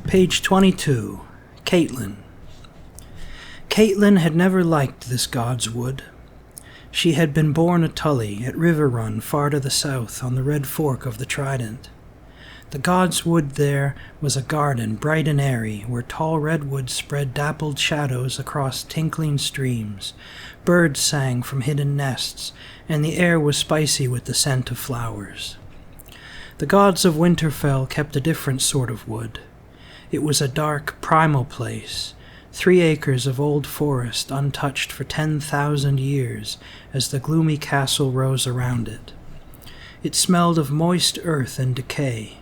Page 22. Caitlin. Caitlin had never liked this God's Wood. She had been born a Tully at River Run far to the south on the Red Fork of the Trident. The God's Wood there was a garden bright and airy, where tall redwoods spread dappled shadows across tinkling streams. Birds sang from hidden nests, and the air was spicy with the scent of flowers. The gods of Winterfell kept a different sort of wood. It was a dark, primal place, 3 acres of old forest untouched for 10,000 years as the gloomy castle rose around it. It smelled of moist earth and decay.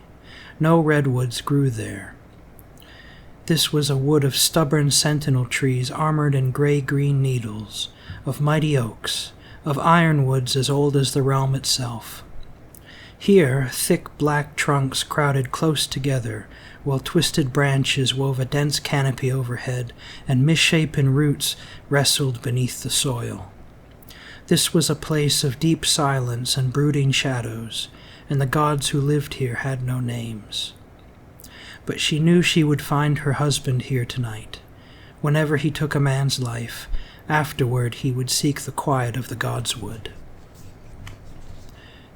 No redwoods grew there. This was a wood of stubborn sentinel trees armored in gray-green needles, of mighty oaks, of ironwoods as old as the realm itself. Here, thick black trunks crowded close together, while twisted branches wove a dense canopy overhead, and misshapen roots wrestled beneath the soil. This was a place of deep silence and brooding shadows, and the gods who lived here had no names. But she knew she would find her husband here tonight. Whenever he took a man's life, afterward he would seek the quiet of the God's Wood.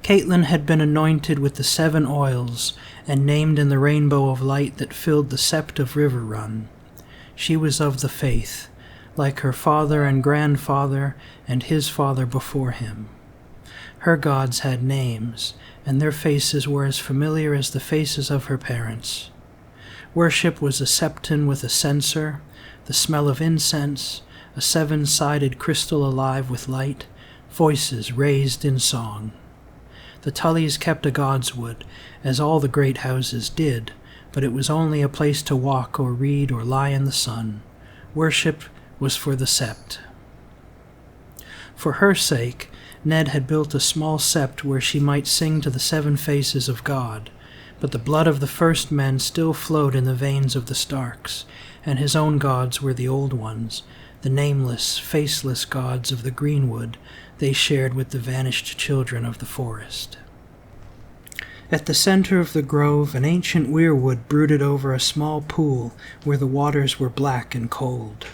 Caitlin had been anointed with the 7 oils and named in the rainbow of light that filled the sept of River Run. She was of the faith, like her father and grandfather and his father before him. Her gods had names, and their faces were as familiar as the faces of her parents. Worship was a septon with a censer, the smell of incense, a 7-sided crystal alive with light, voices raised in song. The Tullys kept a God's Wood, as all the great houses did, but it was only a place to walk or read or lie in the sun. Worship was for the sept. For her sake, Ned had built a small sept where she might sing to the 7 faces of God, but the blood of the first men still flowed in the veins of the Starks, and his own gods were the old ones, the nameless, faceless gods of the greenwood they shared with the vanished children of the forest. At the center of the grove, an ancient weirwood brooded over a small pool where the waters were black and cold.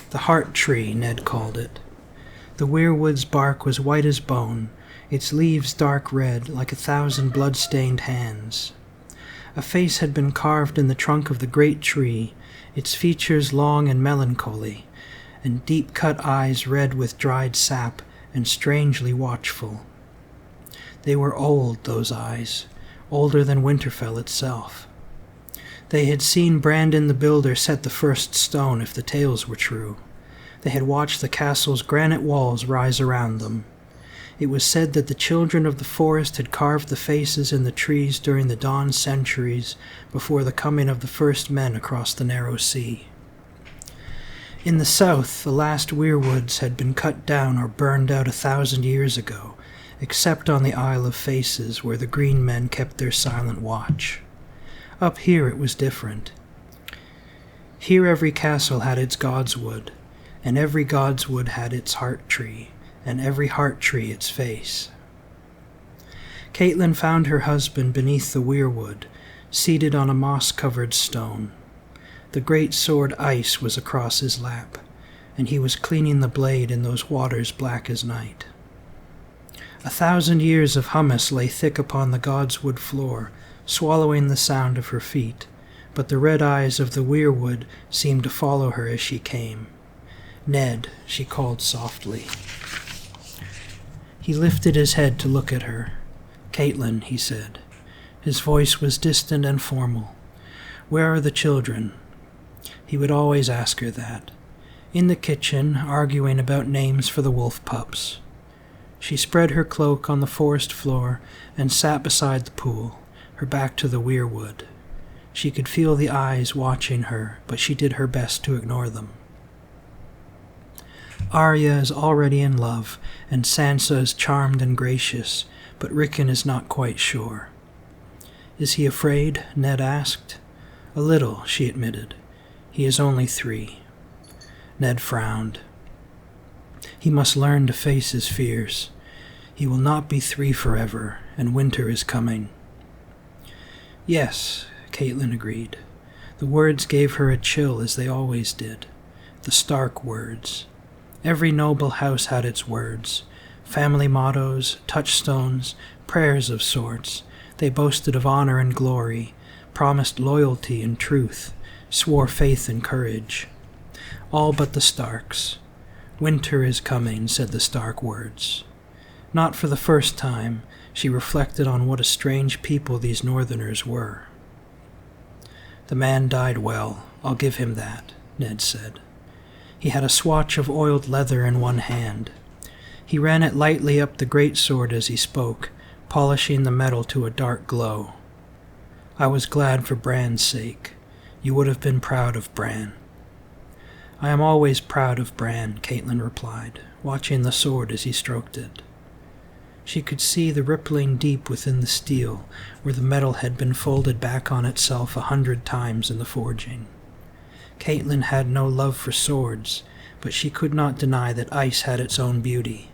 The heart tree, Ned called it. The weirwood's bark was white as bone, its leaves dark red, like 1,000 blood-stained hands. A face had been carved in the trunk of the great tree, its features long and melancholy, and deep-cut eyes red with dried sap and strangely watchful. They were old, those eyes, older than Winterfell itself. They had seen Brandon the Builder set the first stone, if the tales were true. They had watched the castle's granite walls rise around them. It was said that the children of the forest had carved the faces in the trees during the dawn centuries before the coming of the first men across the narrow sea. In the south, the last weirwoods had been cut down or burned out 1,000 years ago, except on the Isle of Faces, where the green men kept their silent watch. Up here it was different. Here every castle had its God's Wood, and every God's Wood had its heart tree, and every heart tree its face. Caitlin found her husband beneath the weirwood, seated on a moss-covered stone. The great sword Ice was across his lap, and he was cleaning the blade in those waters black as night. 1,000 years of hummus lay thick upon the God's Wood floor, swallowing the sound of her feet, but the red eyes of the weirwood seemed to follow her as she came. "Ned," she called softly. He lifted his head to look at her. "Caitlin," he said. His voice was distant and formal. "Where are the children?" He would always ask her that. In the kitchen, arguing about names for the wolf pups. She spread her cloak on the forest floor and sat beside the pool, her back to the weirwood. She could feel the eyes watching her, but she did her best to ignore them. Arya is already in love, and Sansa is charmed and gracious, but Rickon is not quite sure. "Is he afraid?" Ned asked. "A little," she admitted. "He is only 3. Ned frowned. He must learn to face his fears. He will not be 3 forever, and winter is coming. "Yes," Caitlin agreed. The words gave her a chill, as they always did. The Stark words. Every noble house had its words. Family mottos, touchstones, prayers of sorts. They boasted of honor and glory, promised loyalty and truth, swore faith and courage. All but the Starks. Winter is coming, said the Stark words. Not for the first time, she reflected on what a strange people these Northerners were. The man died well, I'll give him that, Ned said. He had a swatch of oiled leather in one hand. He ran it lightly up the greatsword as he spoke, polishing the metal to a dark glow. I was glad for Bran's sake. You would have been proud of Bran. I am always proud of Bran, Caitlin replied, watching the sword as he stroked it. She could see the rippling deep within the steel, where the metal had been folded back on itself 100 times in the forging. Caitlin had no love for swords, but she could not deny that ice had its own beauty.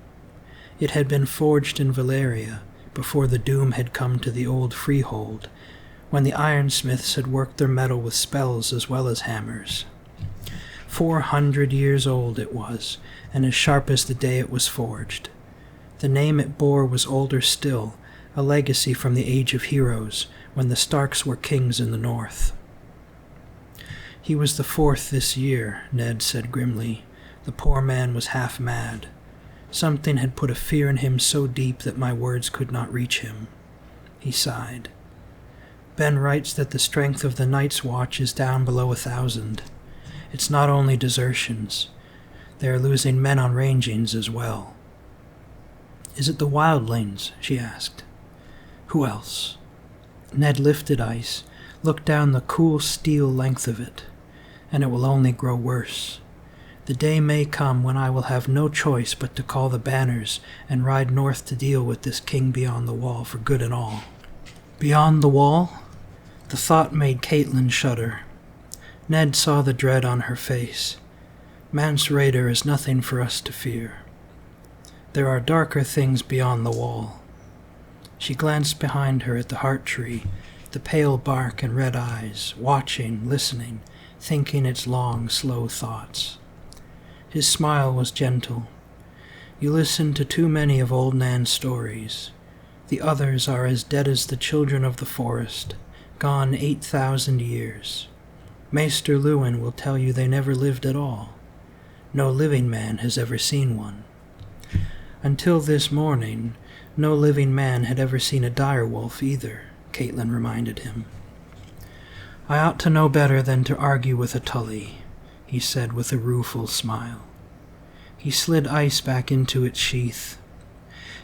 It had been forged in Valeria, before the doom had come to the old freehold, when the ironsmiths had worked their metal with spells as well as hammers. 400 years old it was, and as sharp as the day it was forged. The name it bore was older still, a legacy from the Age of Heroes, when the Starks were kings in the north. He was the 4th this year, Ned said grimly. The poor man was half mad. Something had put a fear in him so deep that my words could not reach him. He sighed. Ben writes that the strength of the Night's Watch is down below 1,000. It's not only desertions. They are losing men on rangings as well. Is it the wildlings? She asked. Who else? Ned lifted ice, looked down the cool steel length of it, and it will only grow worse. The day may come when I will have no choice but to call the banners and ride north to deal with this king beyond the wall for good and all. Beyond the wall? The thought made Caitlin shudder. Ned saw the dread on her face. Mance Rayder is nothing for us to fear. There are darker things beyond the wall. She glanced behind her at the heart tree, the pale bark and red eyes, watching, listening, thinking its long, slow thoughts. His smile was gentle. You listen to too many of old Nan's stories. The others are as dead as the children of the forest, gone 8,000 years. Maester Luwin will tell you they never lived at all. No living man has ever seen one. Until this morning, no living man had ever seen a direwolf either, Caitlin reminded him. I ought to know better than to argue with a Tully, he said with a rueful smile. He slid ice back into its sheath.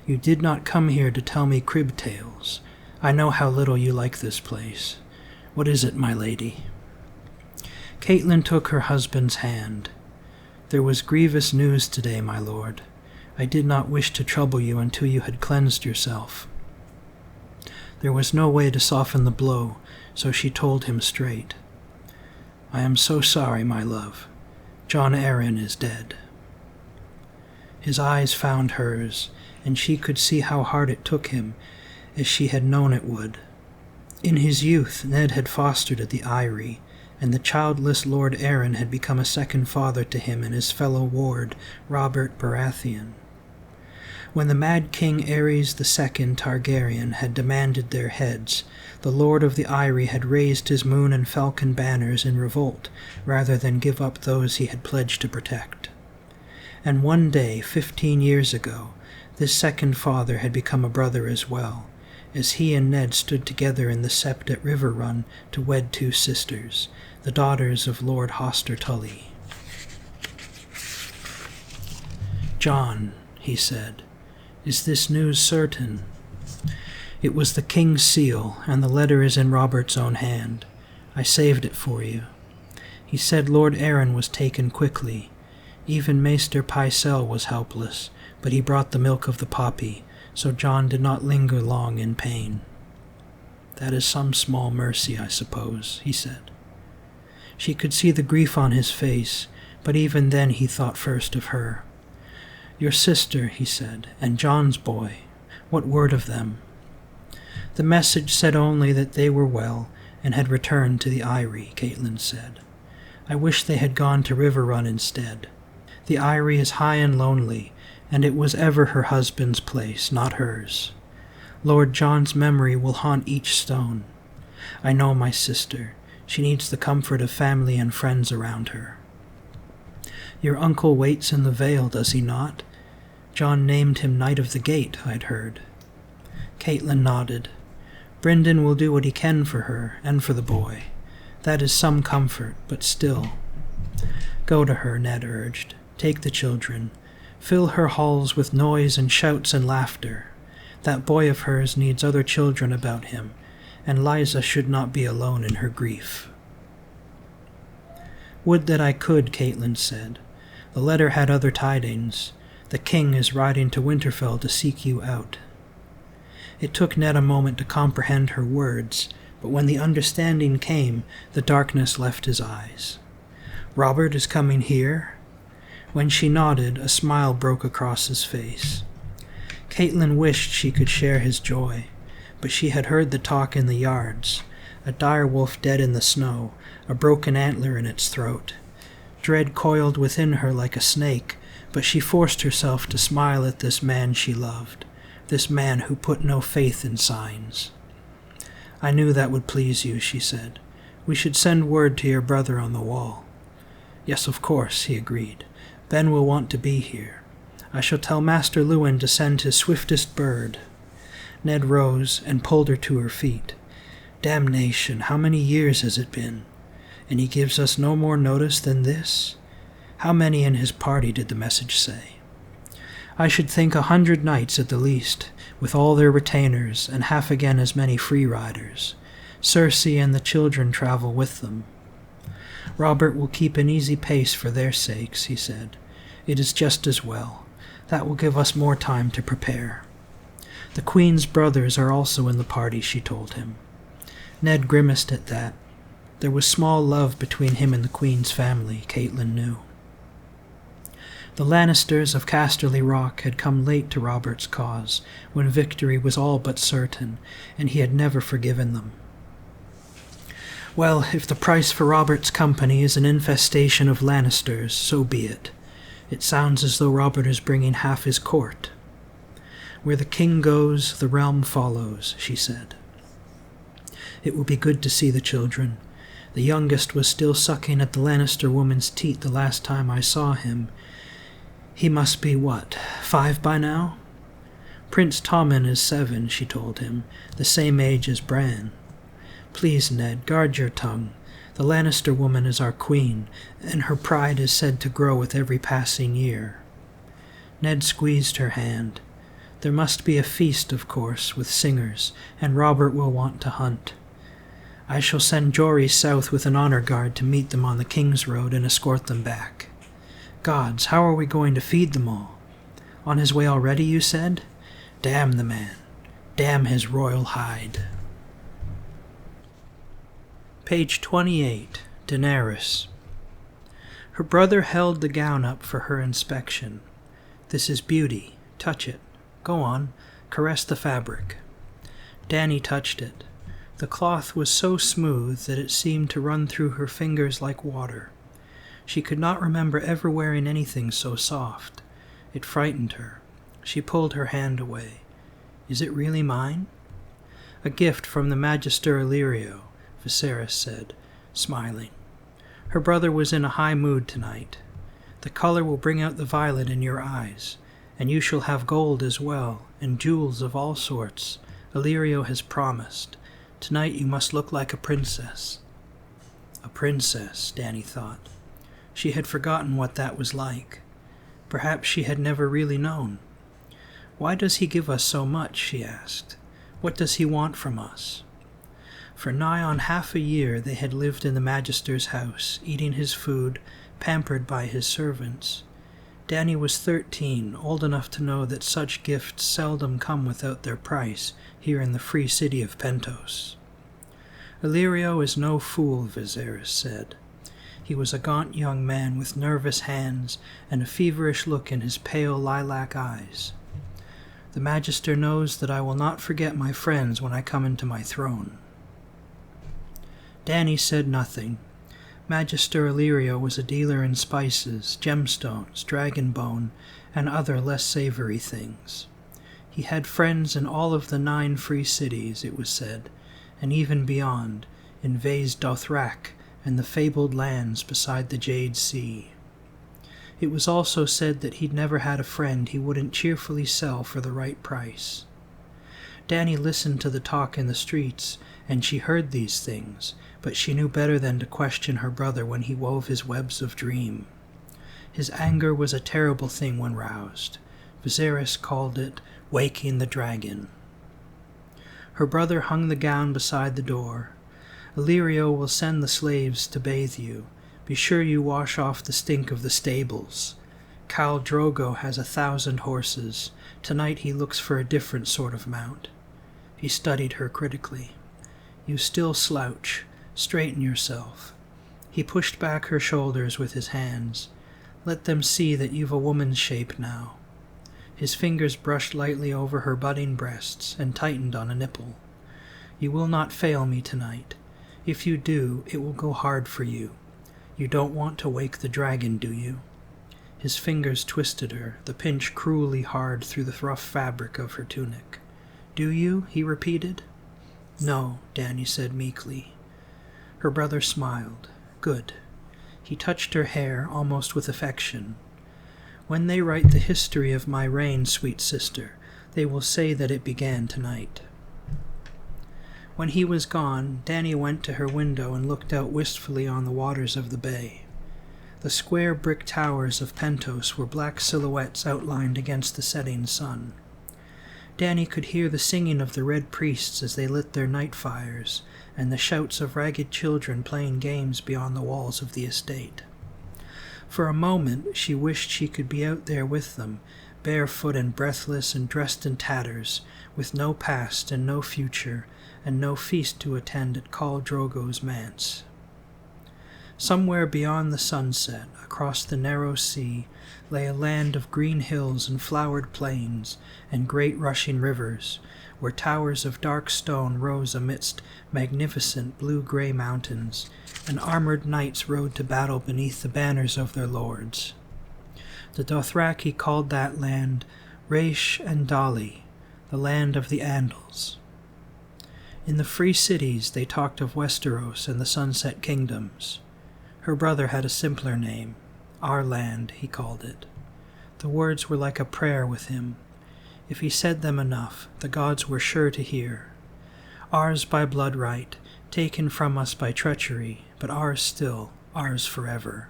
You did not come here to tell me crib tales. I know how little you like this place. What is it, my lady? Caitlin took her husband's hand. There was grievous news today, my lord. I did not wish to trouble you until you had cleansed yourself. There was no way to soften the blow, so she told him straight. I am so sorry, my love. Jon Arryn is dead. His eyes found hers, and she could see how hard it took him, as she had known it would. In his youth, Ned had fostered at the Eyrie, and the childless Lord Arryn had become a second father to him and his fellow ward, Robert Baratheon. When the Mad King Aerys II Targaryen had demanded their heads, the Lord of the Eyrie had raised his moon and falcon banners in revolt rather than give up those he had pledged to protect. And one day, 15 years ago, this second father had become a brother as well, as he and Ned stood together in the sept at Riverrun to wed 2 sisters, the daughters of Lord Hoster Tully. John, he said, is this news certain? It was the king's seal, and the letter is in Robert's own hand. I saved it for you. He said Lord Arryn was taken quickly. Even Maester Pycelle was helpless, but he brought the milk of the poppy, so John did not linger long in pain. That is some small mercy, I suppose, he said. She could see the grief on his face, but even then he thought first of her. Your sister, he said, and John's boy. What word of them? The message said only that they were well, and had returned to the Eyrie, Caitlin said. I wish they had gone to Riverrun instead. The Eyrie is high and lonely, and it was ever her husband's place, not hers. Lord John's memory will haunt each stone. I know my sister. She needs the comfort of family and friends around her. Your uncle waits in the vale, does he not? John named him Knight of the Gate, I'd heard. Caitlin nodded. Brynden will do what he can for her and for the boy. That is some comfort, but still. Go to her, Ned urged. Take the children. Fill her halls with noise and shouts and laughter. That boy of hers needs other children about him, and Liza should not be alone in her grief. Would that I could, Caitlin said. The letter had other tidings. The king is riding to Winterfell to seek you out. It took Ned a moment to comprehend her words, but when the understanding came, the darkness left his eyes. Robert is coming here? When she nodded, a smile broke across his face. Caitlin wished she could share his joy, but she had heard the talk in the yards. A dire wolf dead in the snow, a broken antler in its throat. Dread coiled within her like a snake, but she forced herself to smile at this man she loved, this man who put no faith in signs. I knew that would please you, she said. We should send word to your brother on the wall. Yes, of course, he agreed. Ben will want to be here. I shall tell Master Luwin to send his swiftest bird. Ned rose and pulled her to her feet. Damnation, how many years has it been? And he gives us no more notice than this? How many in his party did the message say? I should think 100 knights at the least, with all their retainers, and half again as many free riders. Cersei and the children travel with them. Robert will keep an easy pace for their sakes, he said. It is just as well. That will give us more time to prepare. The Queen's brothers are also in the party, she told him. Ned grimaced at that. There was small love between him and the Queen's family, Caitlin knew. The Lannisters of Casterly Rock had come late to Robert's cause, when victory was all but certain, and he had never forgiven them. Well, if the price for Robert's company is an infestation of Lannisters, so be it. It sounds as though Robert is bringing half his court. Where the king goes, the realm follows, she said. It will be good to see the children. The youngest was still sucking at the Lannister woman's teat the last time I saw him. He must be, 5 by now? Prince Tommen is 7, she told him, the same age as Bran. Please, Ned, guard your tongue. The Lannister woman is our queen, and her pride is said to grow with every passing year. Ned squeezed her hand. There must be a feast, of course, with singers, and Robert will want to hunt. I shall send Jory south with an honor guard to meet them on the King's Road and escort them back. Gods, how are we going to feed them all? On his way already, you said? Damn the man. Damn his royal hide. Page 28, Daenerys. Her brother held the gown up for her inspection. This is beauty. Touch it. Go on. Caress the fabric. Dany touched it. The cloth was so smooth that it seemed to run through her fingers like water. She could not remember ever wearing anything so soft. It frightened her. She pulled her hand away. Is it really mine? A gift from the Magister Illyrio, Viserys said, smiling. Her brother was in a high mood tonight. The color will bring out the violet in your eyes, and you shall have gold as well, and jewels of all sorts. Illyrio has promised. Tonight you must look like a princess. A princess, Dany thought. She had forgotten what that was like. Perhaps she had never really known. Why does he give us so much, she asked. What does he want from us? For nigh on half a year they had lived in the Magister's house, eating his food, pampered by his servants. Dany was 13, old enough to know that such gifts seldom come without their price here in the free city of Pentos. Illyrio is no fool, Viserys said. He was a gaunt young man with nervous hands and a feverish look in his pale lilac eyes. The Magister knows that I will not forget my friends when I come into my throne. Dany said nothing. Magister Illyrio was a dealer in spices, gemstones, dragonbone, and other less savory things. He had friends in all of the 9 free cities, it was said, and even beyond, in Vaes Dothrak and the fabled lands beside the Jade Sea. It was also said that he'd never had a friend he wouldn't cheerfully sell for the right price. Dany listened to the talk in the streets, and she heard these things, but she knew better than to question her brother when he wove his webs of dream. His anger was a terrible thing when roused. Viserys called it waking the dragon. Her brother hung the gown beside the door. Illyrio will send the slaves to bathe you. Be sure you wash off the stink of the stables. Khal Drogo has 1,000 horses. Tonight he looks for a different sort of mount. He studied her critically. You still slouch. Straighten yourself. He pushed back her shoulders with his hands. Let them see that you've a woman's shape now. His fingers brushed lightly over her budding breasts and tightened on a nipple. You will not fail me tonight. If you do, it will go hard for you. You don't want to wake the dragon, do you? His fingers twisted her, the pinch cruelly hard through the rough fabric of her tunic. Do you? He repeated. No, Dany said meekly. Her brother smiled. Good. He touched her hair, almost with affection. When they write the history of my reign, sweet sister, they will say that it began tonight. When he was gone, Dany went to her window and looked out wistfully on the waters of the bay. The square brick towers of Pentos were black silhouettes outlined against the setting sun. Dany could hear the singing of the red priests as they lit their night fires, and the shouts of ragged children playing games beyond the walls of the estate. For a moment she wished she could be out there with them, barefoot and breathless and dressed in tatters, with no past and no future, and no feast to attend at Khal Drogo's manse. Somewhere beyond the sunset, across the narrow sea, lay a land of green hills and flowered plains, and great rushing rivers, where towers of dark stone rose amidst magnificent blue-gray mountains, and armored knights rode to battle beneath the banners of their lords. The Dothraki called that land Raish and Dali, the land of the Andals. In the free cities they talked of Westeros and the Sunset Kingdoms. Her brother had a simpler name. Our land, he called it. The words were like a prayer with him. If he said them enough, the gods were sure to hear. Ours by blood right, taken from us by treachery, but ours still, ours forever.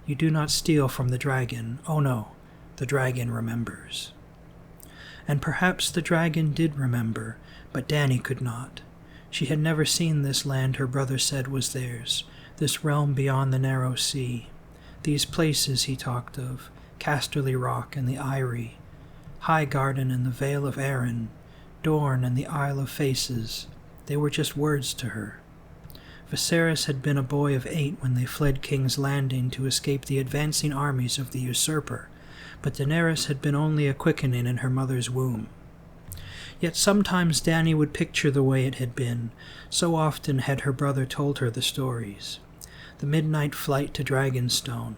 You do not steal from the dragon. Oh no, the dragon remembers. And perhaps the dragon did remember, but Dany could not. She had never seen this land her brother said was theirs, this realm beyond the narrow sea. These places he talked of, Casterly Rock and the Eyrie, High Garden and the Vale of Arryn, Dorne and the Isle of Faces, they were just words to her. Viserys had been a boy of 8 when they fled King's Landing to escape the advancing armies of the usurper, but Daenerys had been only a quickening in her mother's womb. Yet sometimes Dany would picture the way it had been, so often had her brother told her the stories. The midnight flight to Dragonstone,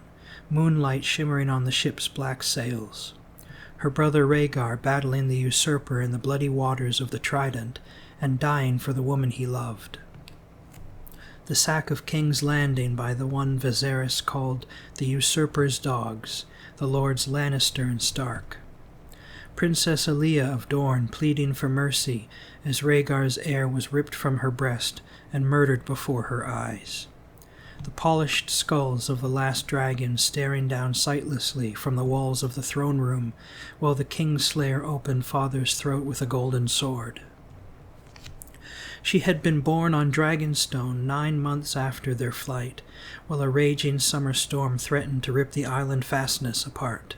moonlight shimmering on the ship's black sails. Her brother Rhaegar battling the usurper in the bloody waters of the Trident and dying for the woman he loved. The sack of King's Landing by the one Viserys called the usurper's dogs, the lords Lannister and Stark. Princess Aelia of Dorne pleading for mercy as Rhaegar's heir was ripped from her breast and murdered before her eyes. The polished skulls of the last dragon staring down sightlessly from the walls of the throne room while the Kingslayer opened father's throat with a golden sword. She had been born on Dragonstone 9 months after their flight, while a raging summer storm threatened to rip the island fastness apart.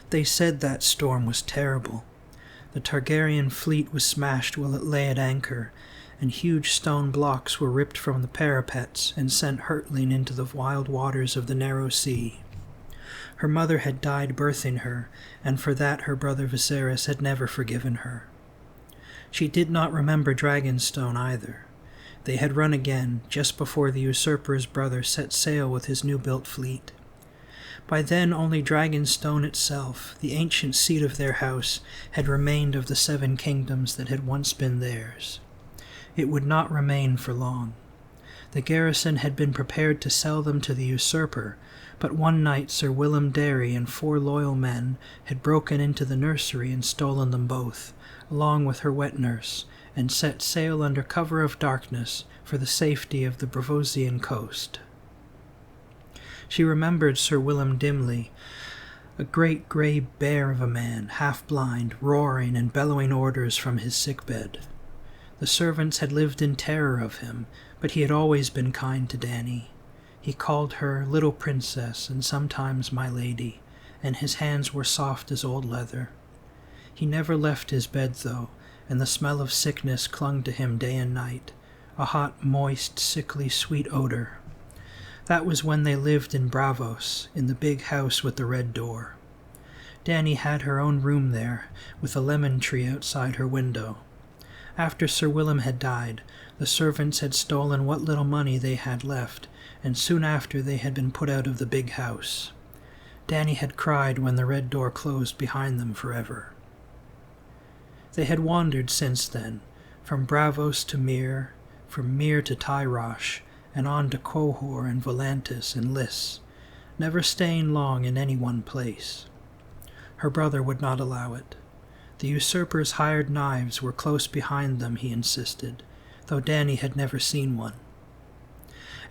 They said that storm was terrible. The Targaryen fleet was smashed while it lay at anchor, and huge stone blocks were ripped from the parapets and sent hurtling into the wild waters of the narrow sea. Her mother had died birthing her, and for that her brother Viserys had never forgiven her. She did not remember Dragonstone either. They had run again, just before the usurper's brother set sail with his new-built fleet. By then only Dragonstone itself, the ancient seat of their house, had remained of the 7 kingdoms that had once been theirs. It would not remain for long. The garrison had been prepared to sell them to the usurper, but one night Sir Willem Darry and 4 loyal men had broken into the nursery and stolen them both, along with her wet nurse, and set sail under cover of darkness for the safety of the Bravosian coast. She remembered Sir Willem dimly, a great grey bear of a man, half-blind, roaring and bellowing orders from his sickbed. The servants had lived in terror of him, but he had always been kind to Dany. He called her little princess and sometimes my lady, and his hands were soft as old leather. He never left his bed, though, and the smell of sickness clung to him day and night, a hot, moist, sickly, sweet odor. That was when they lived in Braavos, in the big house with the red door. Dany had her own room there, with a lemon tree outside her window. After Sir Willem had died, the servants had stolen what little money they had left, and soon after they had been put out of the big house. Dany had cried when the red door closed behind them forever. They had wandered since then, from Braavos to Myr, from Myr to Tyrosh, and on to Quohor and Volantis and Lys, never staying long in any one place. Her brother would not allow it. The usurper's hired knives were close behind them, he insisted, though Dany had never seen one.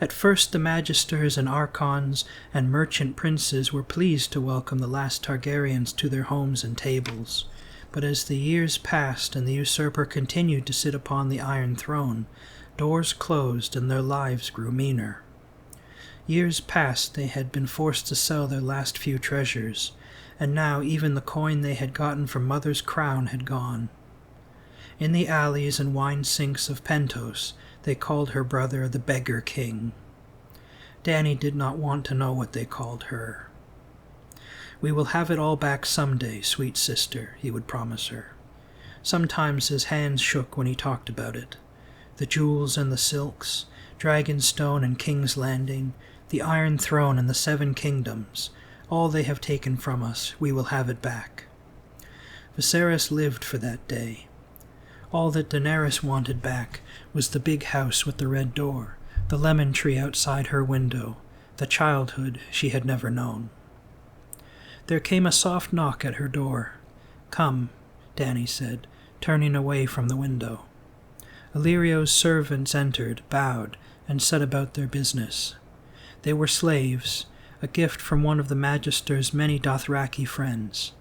At first the magisters and archons and merchant princes were pleased to welcome the last Targaryens to their homes and tables, but as the years passed and the usurper continued to sit upon the Iron Throne, doors closed and their lives grew meaner. Years past they had been forced to sell their last few treasures, and now even the coin they had gotten from Mother's crown had gone. In the alleys and wine sinks of Pentos, they called her brother the Beggar King. Dany did not want to know what they called her. "We will have it all back some day, sweet sister," he would promise her. Sometimes his hands shook when he talked about it. The jewels and the silks, Dragonstone and King's Landing, the Iron Throne and the 7 kingdoms, all they have taken from us, we will have it back. Viserys lived for that day. All that Daenerys wanted back was the big house with the red door, the lemon tree outside her window, the childhood she had never known. There came a soft knock at her door. "Come," Dany said, turning away from the window. Illyrio's servants entered, bowed, and set about their business. They were slaves, a gift from one of the Magister's many Dothraki friends.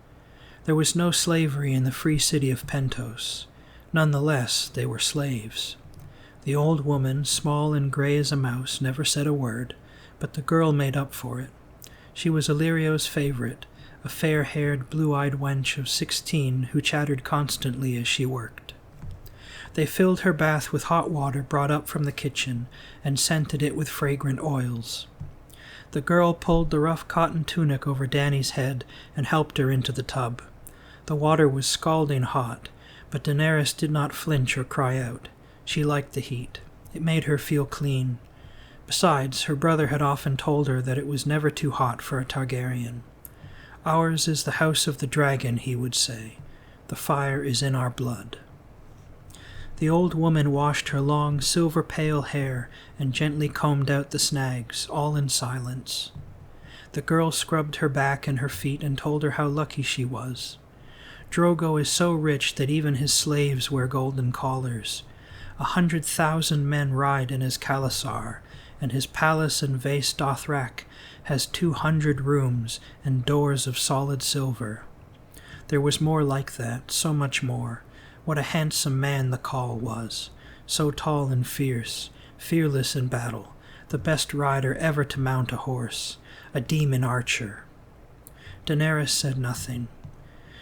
There was no slavery in the free city of Pentos. Nonetheless, they were slaves. The old woman, small and grey as a mouse, never said a word, but the girl made up for it. She was Illyrio's favorite, a fair-haired, blue-eyed wench of 16 who chattered constantly as she worked. They filled her bath with hot water brought up from the kitchen and scented it with fragrant oils. The girl pulled the rough cotton tunic over Dany's head and helped her into the tub. The water was scalding hot, but Daenerys did not flinch or cry out. She liked the heat. It made her feel clean. Besides, her brother had often told her that it was never too hot for a Targaryen. "Ours is the house of the dragon," he would say. "The fire is in our blood." The old woman washed her long, silver-pale hair and gently combed out the snags, all in silence. The girl scrubbed her back and her feet and told her how lucky she was. Drogo is so rich that even his slaves wear golden collars. 100,000 men ride in his Khalasar, and his palace in Vaes Dothrak has 200 rooms and doors of solid silver. There was more like that, so much more. What a handsome man the Khal was, so tall and fierce, fearless in battle, the best rider ever to mount a horse, a demon archer. Daenerys said nothing.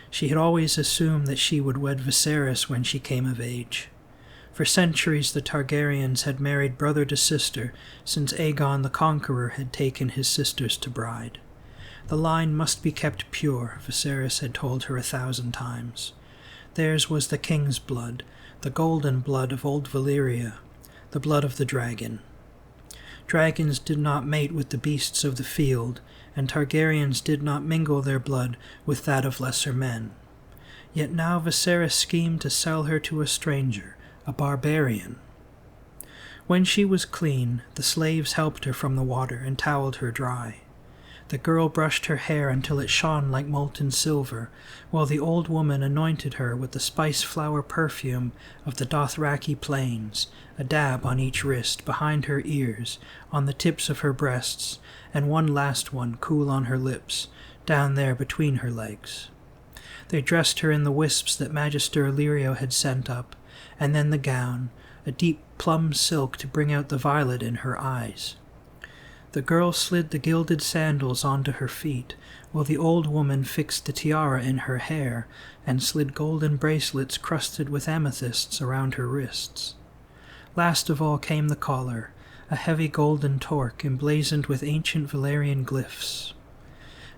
She had always assumed that she would wed Viserys when she came of age. For centuries the Targaryens had married brother to sister since Aegon the Conqueror had taken his sisters to bride. The line must be kept pure, Viserys had told her 1,000 times. Theirs was the king's blood, the golden blood of old Valyria. the blood of the dragon. Dragons did not mate with the beasts of the field, and Targaryens did not mingle their blood with that of lesser men. Yet now Viserys schemed to sell her to a stranger, a barbarian. When she was clean, the slaves helped her from the water and toweled her dry. The girl brushed her hair until it shone like molten silver, while the old woman anointed her with the spice-flower perfume of the Dothraki plains, a dab on each wrist, behind her ears, on the tips of her breasts, and one last one cool on her lips, down there between her legs. They dressed her in the wisps that Magister Illyrio had sent up, and then the gown, a deep plum silk to bring out the violet in her eyes. The girl slid the gilded sandals onto her feet, while the old woman fixed the tiara in her hair and slid golden bracelets crusted with amethysts around her wrists. Last of all came the collar, a heavy golden torque emblazoned with ancient Valyrian glyphs.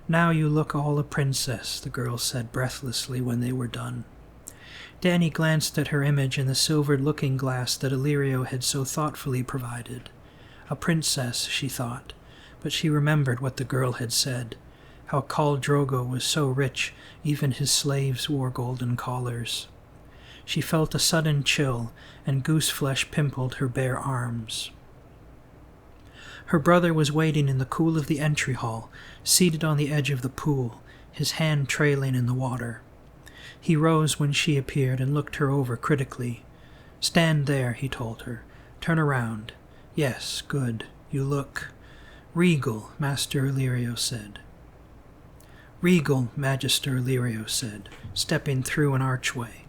"Now you look all a princess," the girl said breathlessly when they were done. Dany glanced at her image in the silvered looking-glass that Illyrio had so thoughtfully provided. A princess, she thought, but she remembered what the girl had said, how Khal Drogo was so rich even his slaves wore golden collars. She felt a sudden chill, and goose-flesh pimpled her bare arms. Her brother was waiting in the cool of the entry hall, seated on the edge of the pool, his hand trailing in the water. He rose when she appeared and looked her over critically. "Stand there," he told her. "Turn around. Yes, good. You look regal," Master Illyrio said. "Regal," Magister Illyrio said, stepping through an archway.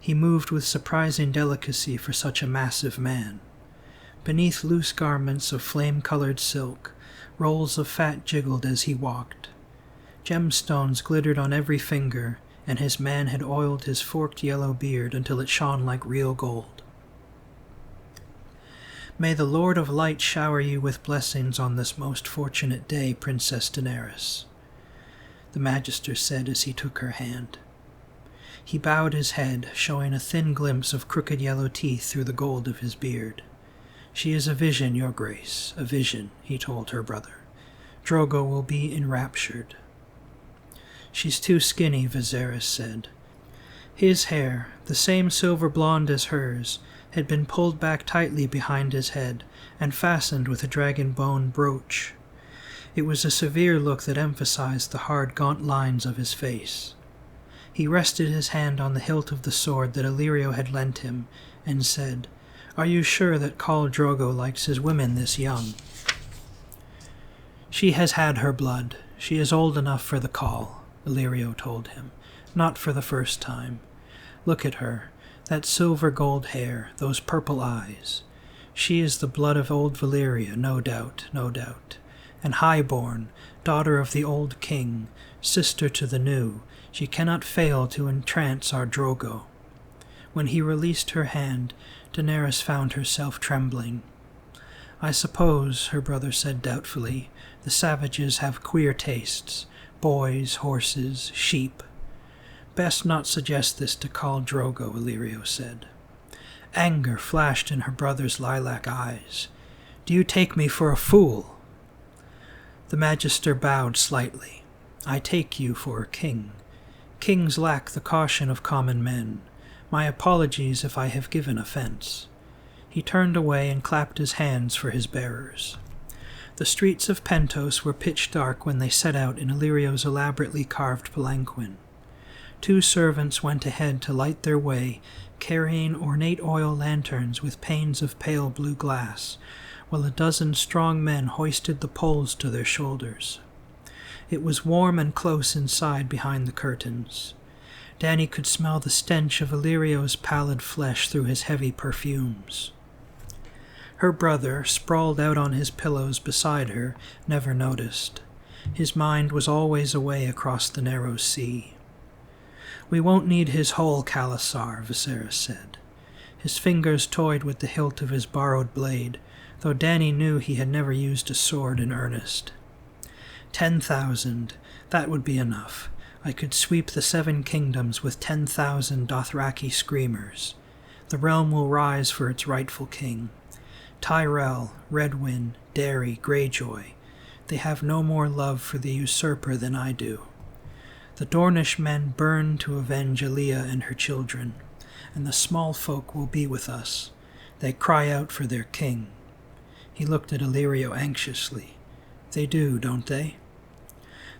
He moved with surprising delicacy for such a massive man. Beneath loose garments of flame-colored silk, rolls of fat jiggled as he walked. Gemstones glittered on every finger, and his man had oiled his forked yellow beard until it shone like real gold. "May the Lord of Light shower you with blessings on this most fortunate day, Princess Daenerys," the Magister said as he took her hand. He bowed his head, showing a thin glimpse of crooked yellow teeth through the gold of his beard. "She is a vision, Your Grace, a vision," he told her brother. "Drogo will be enraptured." "She's too skinny," Viserys said. His hair, the same silver blonde as hers, had been pulled back tightly behind his head and fastened with a dragon bone brooch. It was a severe look that emphasized the hard, gaunt lines of his face. He rested his hand on the hilt of the sword that Illyrio had lent him and said, "Are you sure that Khal Drogo likes his women this young?" "She has had her blood. She is old enough for the call," Illyrio told him. "Not for the first time. Look at her. That silver gold hair, those purple eyes. She is the blood of old Valyria, no doubt, no doubt. And high-born, daughter of the old king, sister to the new, she cannot fail to entrance our Drogo." When he released her hand, Daenerys found herself trembling. "I suppose," her brother said doubtfully, "the savages have queer tastes. Boys, horses, sheep. Best not suggest this to Khal Drogo," Illyrio said. Anger flashed in her brother's lilac eyes. "Do you take me for a fool?" The Magister bowed slightly. "I take you for a king. Kings lack the caution of common men. My apologies if I have given offense." He turned away and clapped his hands for his bearers. The streets of Pentos were pitch dark when they set out in Illyrio's elaborately carved palanquin. 2 servants went ahead to light their way, carrying ornate oil lanterns with panes of pale blue glass, while a dozen strong men hoisted the poles to their shoulders. It was warm and close inside behind the curtains. Dany could smell the stench of Illyrio's pallid flesh through his heavy perfumes. Her brother, sprawled out on his pillows beside her, never noticed. His mind was always away across the narrow sea. "We won't need his whole Khalasar," Viserys said. His fingers toyed with the hilt of his borrowed blade, though Dany knew he had never used a sword in earnest. 10,000, that would be enough. I could sweep the 7 kingdoms with 10,000 Dothraki screamers. The realm will rise for its rightful king. Tyrell, Redwyn, Derry, Greyjoy, they have no more love for the usurper than I do. The Dornish men burn to avenge Alia and her children, and the small folk will be with us. They cry out for their king." He looked at Illyrio anxiously. "They do, don't they?"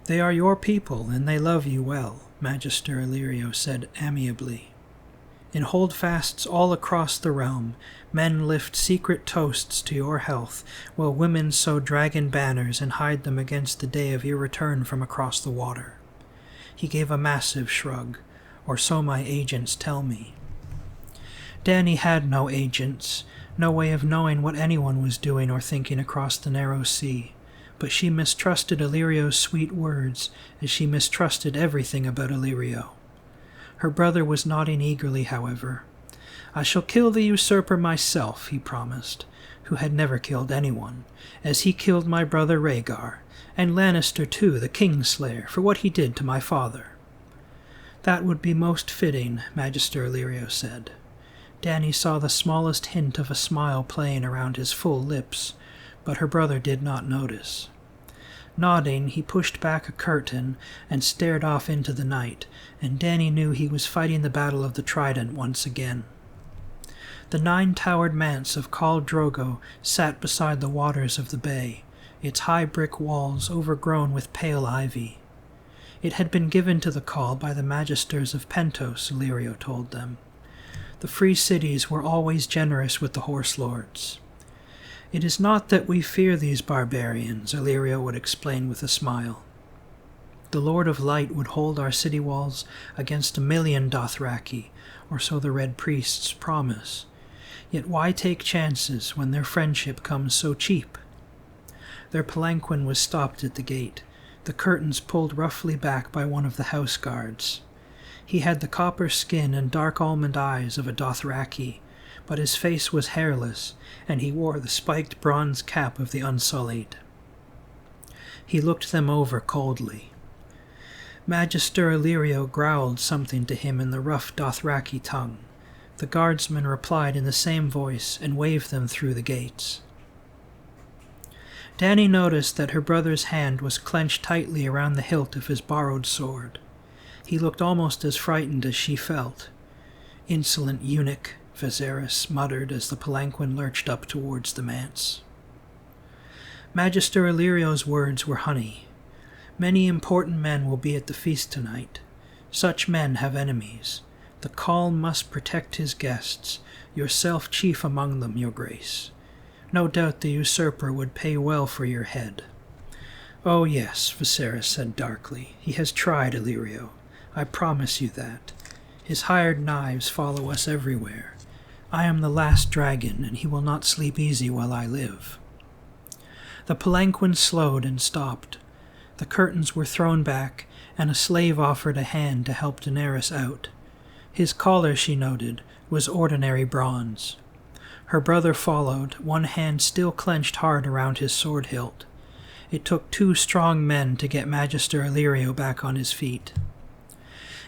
"They are your people, and they love you well," Magister Illyrio said amiably. "In holdfasts all across the realm, men lift secret toasts to your health, while women sew dragon banners and hide them against the day of your return from across the water." He gave a massive shrug. "Or so my agents tell me." Dany had no agents, no way of knowing what anyone was doing or thinking across the narrow sea, but she mistrusted Illyrio's sweet words as she mistrusted everything about Illyrio. Her brother was nodding eagerly, however. "I shall kill the usurper myself," he promised, who had never killed anyone, "as he killed my brother Rhaegar, and Lannister too, the Kingslayer, for what he did to my father." "That would be most fitting," Magister Illyrio said. Dany saw the smallest hint of a smile playing around his full lips, but her brother did not notice. Nodding, he pushed back a curtain and stared off into the night, and Dany knew he was fighting the Battle of the Trident once again. The 9-towered manse of Khal Drogo sat beside the waters of the bay, its high brick walls overgrown with pale ivy. It had been given to the Khal by the Magisters of Pentos, Illyrio told them. The free cities were always generous with the horse lords. "It is not that we fear these barbarians," Illyrio would explain with a smile. "The Lord of Light would hold our city walls against 1,000,000 Dothraki, or so the Red Priests promise. Yet why take chances when their friendship comes so cheap?" Their palanquin was stopped at the gate, the curtains pulled roughly back by one of the house guards. He had the copper skin and dark almond eyes of a Dothraki, but his face was hairless, and he wore the spiked bronze cap of the Unsullied. He looked them over coldly. Magister Illyrio growled something to him in the rough Dothraki tongue. The guardsman replied in the same voice and waved them through the gates. Dany noticed that her brother's hand was clenched tightly around the hilt of his borrowed sword. He looked almost as frightened as she felt. "Insolent eunuch," Viserys muttered as the palanquin lurched up towards the manse. Magister Illyrio's words were honey. "Many important men will be at the feast tonight. Such men have enemies. The Khal must protect his guests, yourself chief among them, your grace. No doubt the usurper would pay well for your head." "Oh yes," Viserys said darkly. "He has tried, Illyrio. I promise you that. His hired knives follow us everywhere. I am the last dragon, and he will not sleep easy while I live." The palanquin slowed and stopped. The curtains were thrown back, and a slave offered a hand to help Daenerys out. His collar, she noted, was ordinary bronze. Her brother followed, one hand still clenched hard around his sword hilt. It took 2 strong men to get Magister Illyrio back on his feet.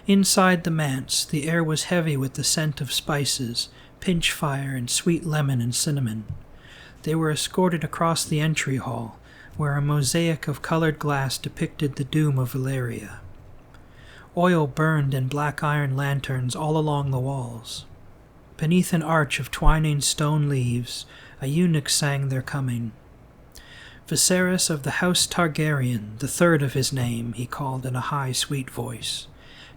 Inside the manse, the air was heavy with the scent of spices, pinch fire, and sweet lemon and cinnamon. They were escorted across the entry hall, where a mosaic of colored glass depicted the doom of Valyria. Oil burned in black iron lanterns all along the walls. Beneath an arch of twining stone leaves, a eunuch sang their coming. Viserys of the House Targaryen, the third of his name, he called in a high, sweet voice.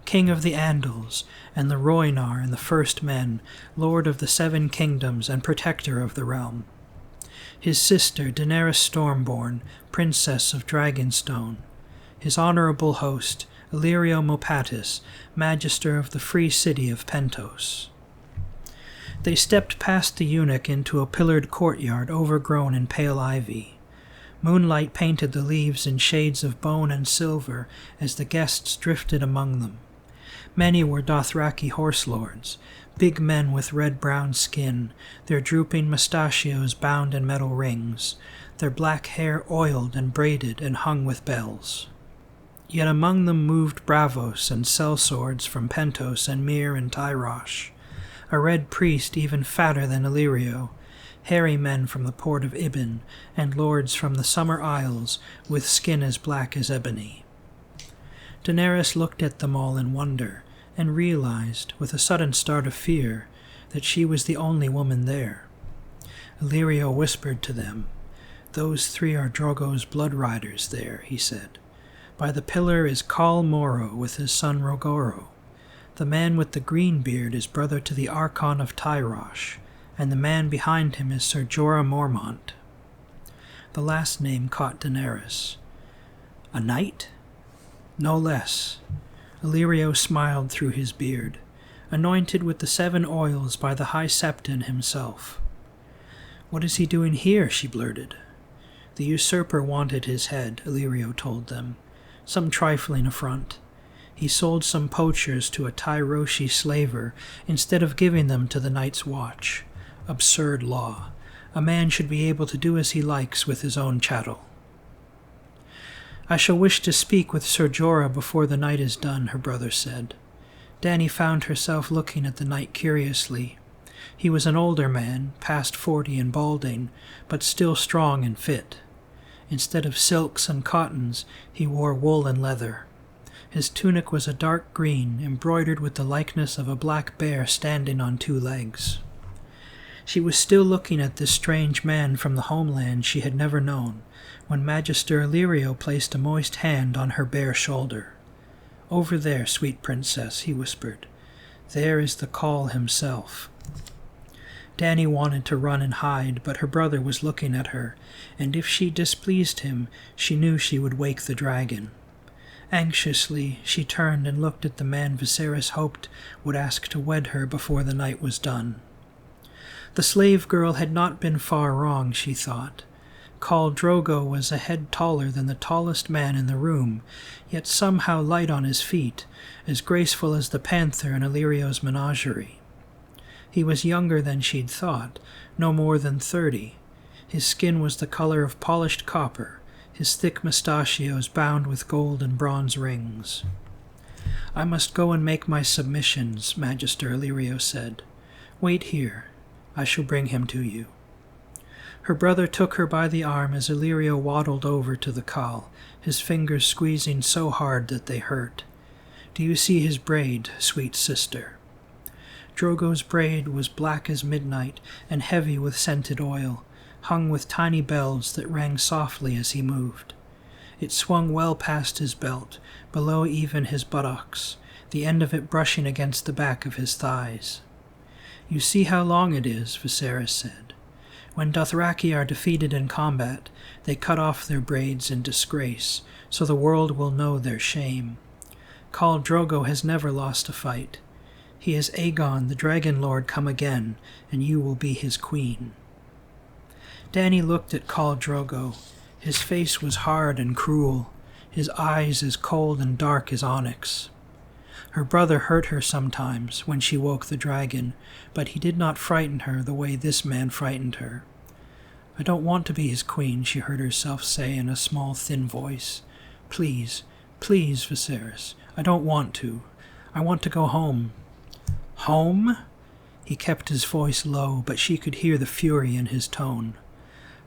King of the Andals, and the Rhoynar and the First Men, Lord of the 7 Kingdoms and Protector of the realm. His sister, Daenerys Stormborn, Princess of Dragonstone. His honorable host, Illyrio Mopatis, Magister of the free city of Pentos. They stepped past the eunuch into a pillared courtyard overgrown in pale ivy. Moonlight painted the leaves in shades of bone and silver as the guests drifted among them. Many were Dothraki horse lords, big men with red-brown skin, their drooping mustachios bound in metal rings, their black hair oiled and braided and hung with bells. Yet among them moved bravos and sellswords from Pentos and Myr and Tyrosh, a red priest even fatter than Illyrio, hairy men from the port of Ibn, and lords from the Summer Isles with skin as black as ebony. Daenerys looked at them all in wonder, and realized, with a sudden start of fear, that she was the only woman there. Illyrio whispered to them. "Those 3 are Drogo's blood riders there," he said. "By the pillar is Khal Moro with his son Rogoro. The man with the green beard is brother to the Archon of Tyrosh, and the man behind him is Ser Jorah Mormont." The last name caught Daenerys. "A knight?" "No less." Illyrio smiled through his beard. "Anointed with the 7 oils by the High Septon himself." "What is he doing here?" she blurted. "The usurper wanted his head," Illyrio told them. "Some trifling affront. He sold some poachers to a Tyroshi slaver instead of giving them to the Night's Watch. Absurd law. A man should be able to do as he likes with his own chattel." "I shall wish to speak with Ser Jorah before the night is done," her brother said. Dany found herself looking at the knight curiously. He was an older man, past 40 and balding, but still strong and fit. Instead of silks and cottons, he wore wool and leather. His tunic was a dark green, embroidered with the likeness of a black bear standing on 2 legs. She was still looking at this strange man from the homeland she had never known, when Magister Illyrio placed a moist hand on her bare shoulder. "Over there, sweet princess," he whispered. "There is the Khal himself." Dany wanted to run and hide, but her brother was looking at her, and if she displeased him, she knew she would wake the dragon. Anxiously, she turned and looked at the man Viserys hoped would ask to wed her before the night was done. The slave girl had not been far wrong, she thought. Khal Drogo was a head taller than the tallest man in the room, yet somehow light on his feet, as graceful as the panther in Illyrio's menagerie. He was younger than she'd thought, no more than 30. His skin was the color of polished copper, his thick mustachios bound with gold and bronze rings. "I must go and make my submissions," Magister Illyrio said. "Wait here. I shall bring him to you." Her brother took her by the arm as Illyrio waddled over to the Khal, his fingers squeezing so hard that they hurt. "Do you see his braid, sweet sister?" Drogo's braid was black as midnight and heavy with scented oil, hung with tiny bells that rang softly as he moved. It swung well past his belt, below even his buttocks, the end of it brushing against the back of his thighs. "You see how long it is," Viserys said. "When Dothraki are defeated in combat, they cut off their braids in disgrace, so the world will know their shame. Khal Drogo has never lost a fight. He is Aegon, the Dragon Lord, come again, and you will be his queen." Dany looked at Khal Drogo. His face was hard and cruel, his eyes as cold and dark as onyx. Her brother hurt her sometimes when she woke the dragon, but he did not frighten her the way this man frightened her. "I don't want to be his queen," she heard herself say in a small, thin voice. "Please, please, Viserys, I don't want to. I want to go home." "Home?" He kept his voice low, but she could hear the fury in his tone.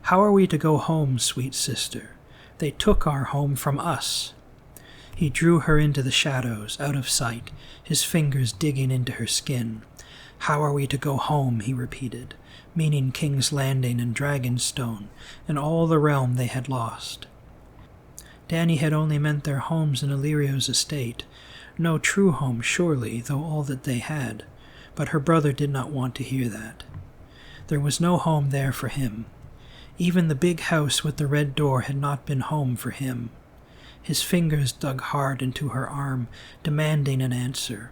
"How are we to go home, sweet sister? They took our home from us." He drew her into the shadows, out of sight, his fingers digging into her skin. "How are we to go home?" he repeated, meaning King's Landing and Dragonstone, and all the realm they had lost. Dany had only meant their homes in Illyrio's estate, no true home surely, though all that they had, but her brother did not want to hear that. There was no home there for him. Even the big house with the red door had not been home for him. His fingers dug hard into her arm, demanding an answer.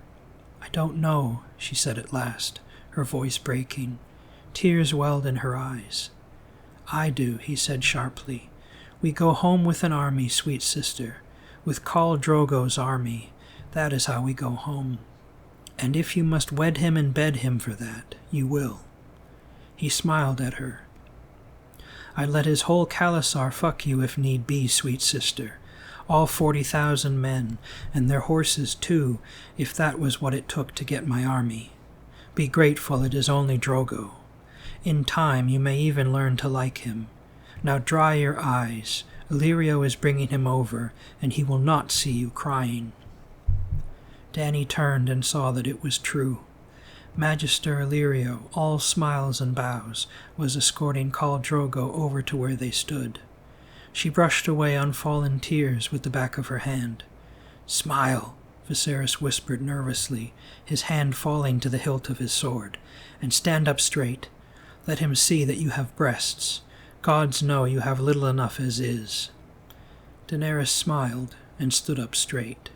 "I don't know," she said at last, her voice breaking. Tears welled in her eyes. "I do," he said sharply. "We go home with an army, sweet sister, with Khal Drogo's army. That is how we go home. And if you must wed him and bed him for that, you will." He smiled at her. "I'd let his whole Khalasar fuck you if need be, sweet sister. All 40,000 men, and their horses too, if that was what it took to get my army. Be grateful it is only Drogo. In time you may even learn to like him. Now dry your eyes. Illyrio is bringing him over, and he will not see you crying." Dany turned and saw that it was true. Magister Illyrio, all smiles and bows, was escorting Khal Drogo over to where they stood. She brushed away unfallen tears with the back of her hand. "Smile," Viserys whispered nervously, his hand falling to the hilt of his sword, "and stand up straight. Let him see that you have breasts. Gods know you have little enough as is." Daenerys smiled and stood up straight.